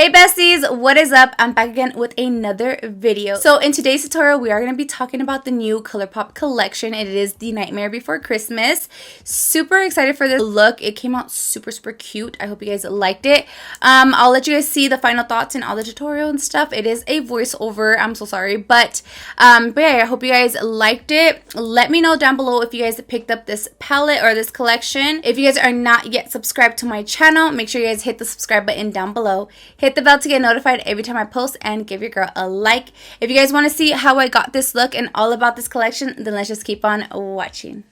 Hey besties, what is up? I'm back again with another video. So in today's tutorial, we are going to be talking about the new Colourpop collection. It is the Nightmare Before Christmas. Super excited for this look. It came out super cute. I hope you guys liked it. I'll let you guys see the final thoughts and all the tutorial and stuff. It is a voiceover. I'm so sorry. But yeah, I hope you guys liked it. Let me know down below if you guys picked up this palette or this collection. If you guys are not yet subscribed to my channel, make sure you guys hit the subscribe button down below. Hit the bell to get notified every time I post and give your girl a like. If you guys want to see how I got this look and all about this collection, then let's just keep on watching.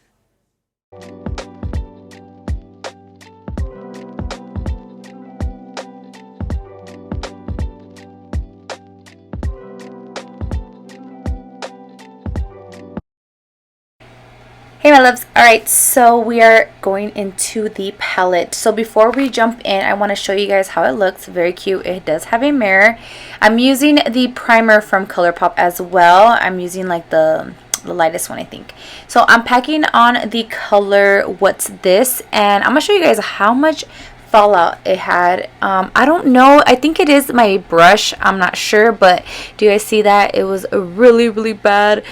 Hey my loves, alright, so we are going into the palette. So before we jump in, I want to show you guys how it looks. Very cute. It does have a mirror. I'm using the primer from Colourpop as well. I'm using like the lightest one, I think. So I'm packing on the color What's This, and I'm going to show you guys how much fallout it had. I don't know, I think it is my brush, I'm not sure, but do you guys see that? It was really bad.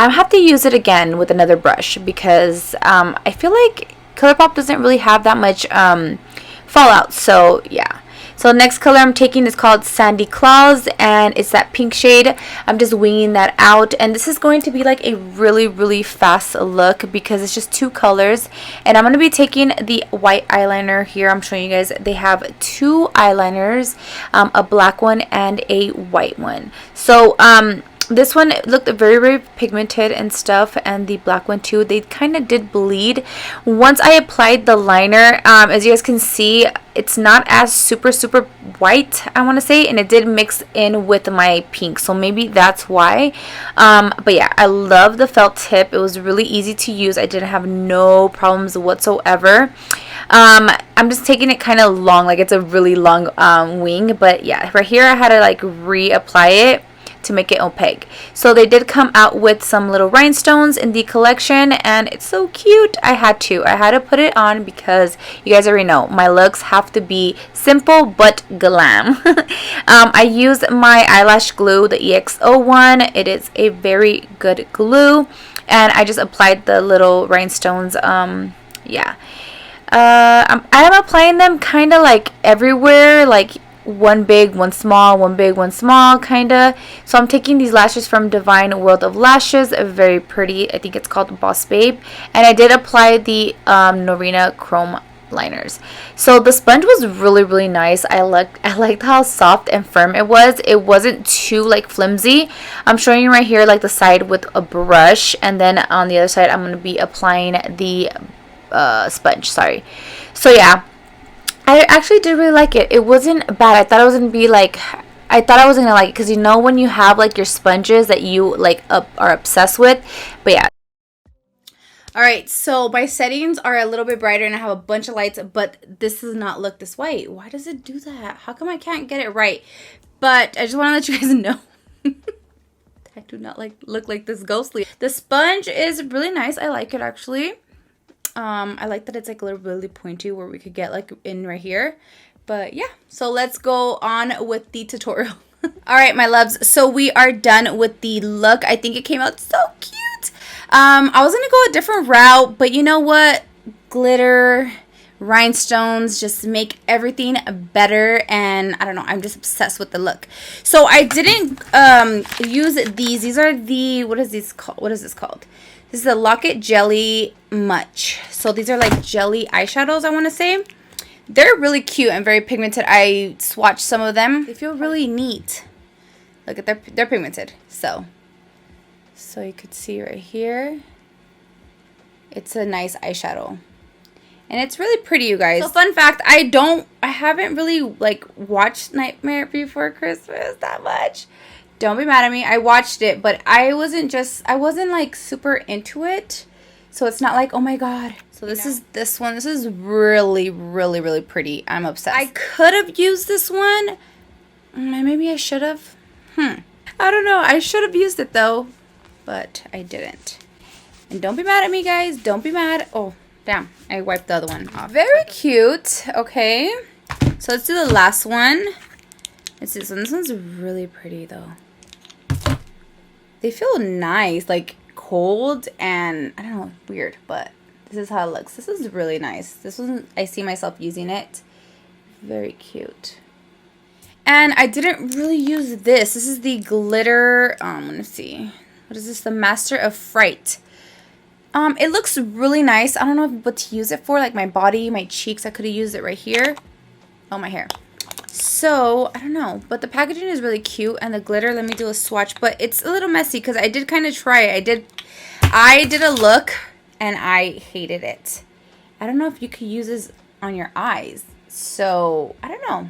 I have to use it again with another brush because I feel like Colourpop doesn't really have that much fallout. So yeah. So the next color I'm taking is called Sandy Claws, and it's that pink shade. I'm just winging that out, and this is going to be like a really fast look because it's just two colors. And I'm going to be taking the white eyeliner here. I'm showing you guys they have two eyeliners, a black one and a white one. So this one looked very pigmented and stuff, and the black one too. They kind of did bleed. Once I applied the liner, as you guys can see, it's not as super white, I want to say, and it did mix in with my pink, so maybe that's why. But yeah, I love the felt tip. It was really easy to use. I didn't have no problems whatsoever. I'm just taking it kind of long, like it's a really long wing, but yeah, right here I had to like reapply it to make it opaque. So they did come out with some little rhinestones in the collection, and it's so cute. I had to put it on because you guys already know my looks have to be simple but glam. I used my eyelash glue, the EXO one. It is a very good glue, and I just applied the little rhinestones. Yeah, I'm applying them kind of like everywhere, like one big, one small, one big, one small, kind of. So I'm taking these lashes from Divine World of Lashes, very pretty. I think it's called Boss Babe, and I did apply the Norina Chrome liners. So the sponge was really nice. I liked how soft and firm it was. It wasn't too like flimsy. I'm showing you right here like the side with a brush, and then on the other side I'm going to be applying the sponge. Sorry. So yeah, I actually did really like it. It wasn't bad. I thought I was going to be like, I thought I was going to like it because you know when you have like your sponges that you like are obsessed with. But yeah. Alright, so my settings are a little bit brighter and I have a bunch of lights, but this does not look this white. Why does it do that? How come I can't get it right? But I just want to let you guys know. I do not look like this ghostly. The sponge is really nice. I like it actually. I like that it's like a little really pointy where we could get like in right here. But yeah, so let's go on with the tutorial. Alright my loves, so we are done with the look. I think it came out so cute. I was gonna go a different route, but you know what? Glitter, rhinestones just make everything better, and I don't know, I'm just obsessed with the look. So I didn't use these. These are the, what is this called? This is a Locket Jelly Much. So these are like jelly eyeshadows, I want to say. They're really cute and very pigmented. I swatched some of them. They feel really neat. Look at they're pigmented. So you could see right here. It's a nice eyeshadow. And it's really pretty, you guys. So fun fact, I haven't really like watched Nightmare Before Christmas that much. Don't be mad at me. I watched it, but I wasn't like super into it. So it's not like, oh my god. So this is this one. This is really pretty. I'm obsessed. I could have used this one. Maybe I should have. I don't know. I should have used it though, but I didn't. And don't be mad at me, guys. Don't be mad. Oh, damn. I wiped the other one off. Very cute. Okay. So let's do the last one. Let's see this one. This one's really pretty though. They feel nice, like cold and I don't know, weird, but this is how it looks. This is really nice. This one, I see myself using it. Very cute. And I didn't really use this. This is the glitter, let me see. What is this? The Master of Fright. It looks really nice. I don't know what to use it for, like my body, my cheeks. I could have used it right here. Oh, my hair. So, I don't know. But the packaging is really cute. And the glitter, let me do a swatch. But it's a little messy because I did kind of try it. I did a look and I hated it. I don't know if you could use this on your eyes. So, I don't know.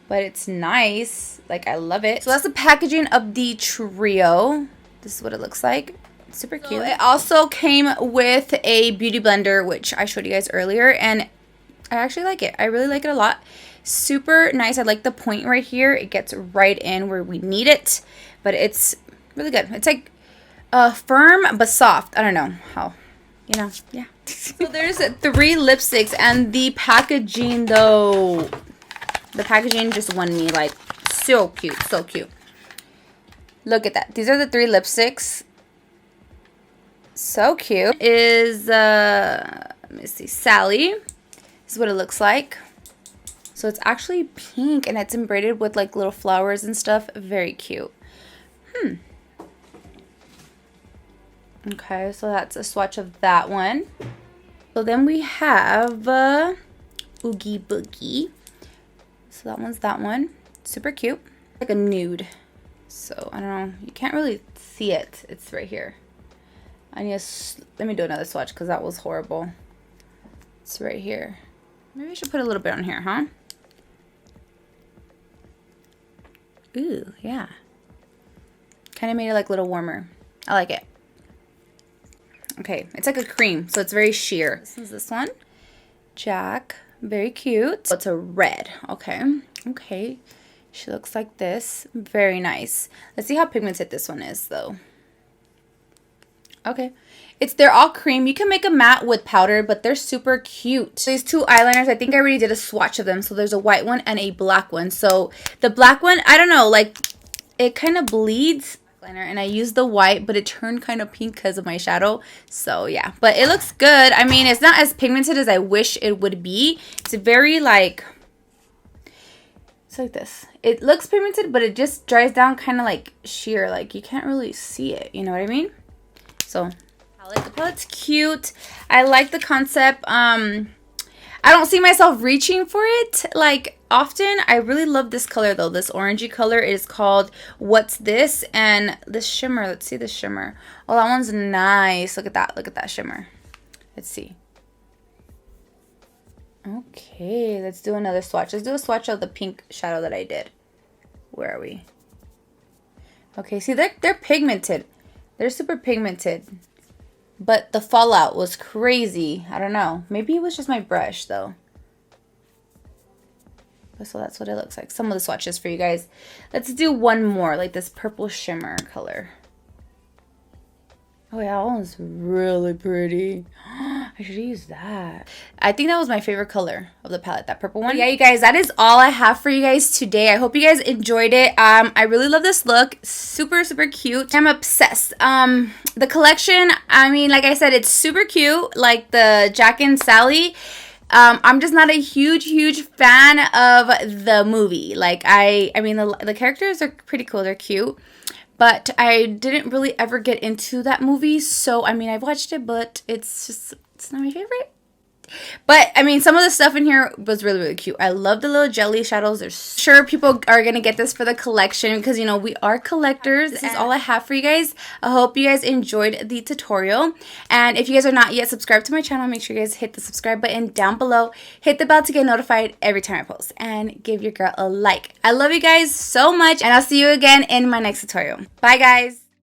But it's nice. Like, I love it. So, that's the packaging of the trio. This is what it looks like. Super cute. So it also came with a beauty blender, which I showed you guys earlier, and I actually like it. I really like it a lot. Super nice. I like the point right here. It gets right in where we need it, but it's really good. It's like firm but soft. I don't know how, you know, yeah. So there's 3 lipsticks, and the packaging though, the packaging just won me. Like, so cute, so cute. Look at that. These are the 3 lipsticks. So cute. Is let me see, Sally. This is what it looks like. So it's actually pink and it's embroidered with like little flowers and stuff. Very cute. Okay, so that's a swatch of that one. So then we have Oogie Boogie. So that one's that one. Super cute. Like a nude. So I don't know. You can't really see it. It's right here. I need to, let me do another swatch because that was horrible. It's right here. Maybe I should put a little bit on here, huh? Ooh, yeah. Kind of made it like a little warmer. I like it. Okay, it's like a cream, so it's very sheer. This is this one. Jack, very cute. It's a red, okay. Okay, she looks like this. Very nice. Let's see how pigmented this one is though. Okay, they're all cream. You can make a matte with powder, but they're super cute. These 2 eyeliners, I think I already did a swatch of them. So there's a white one and a black one. So the black one, I don't know, like it kind of bleeds. And I used the white, but it turned kind of pink because of my shadow. So yeah, but it looks good. I mean, it's not as pigmented as I wish it would be. It's very like, it's like this. It looks pigmented, but it just dries down kind of like sheer. Like you can't really see it. You know what I mean? So, the palette's cute. I like the concept. I don't see myself reaching for it like often. I really love this color though. This orangey color is called What's This? And this shimmer. Let's see the shimmer. Oh, that one's nice. Look at that. Look at that shimmer. Let's see. Okay, let's do another swatch. Let's do a swatch of the pink shadow that I did. Where are we? Okay, see, they're pigmented. They're super pigmented, but the fallout was crazy. I don't know. Maybe it was just my brush, though. So that's what it looks like. Some of the swatches for you guys. Let's do one more, like this purple shimmer color. Oh, yeah, that one's really pretty. I should use that. I think that was my favorite color of the palette, that purple one. But yeah, you guys, that is all I have for you guys today. I hope you guys enjoyed it. I really love this look. Super, super cute. I'm obsessed. The collection, I mean, like I said, it's super cute. Like the Jack and Sally. I'm just not a huge fan of the movie. Like, I mean, the characters are pretty cool. They're cute. But I didn't really ever get into that movie. So, I mean, I've watched it, but it's not my favorite. But, I mean, some of the stuff in here was really, really cute. I love the little jelly shadows. They're sure people are going to get this for the collection because, you know, we are collectors. This is all I have for you guys. I hope you guys enjoyed the tutorial. And if you guys are not yet subscribed to my channel, make sure you guys hit the subscribe button down below. Hit the bell to get notified every time I post. And give your girl a like. I love you guys so much. And I'll see you again in my next tutorial. Bye, guys.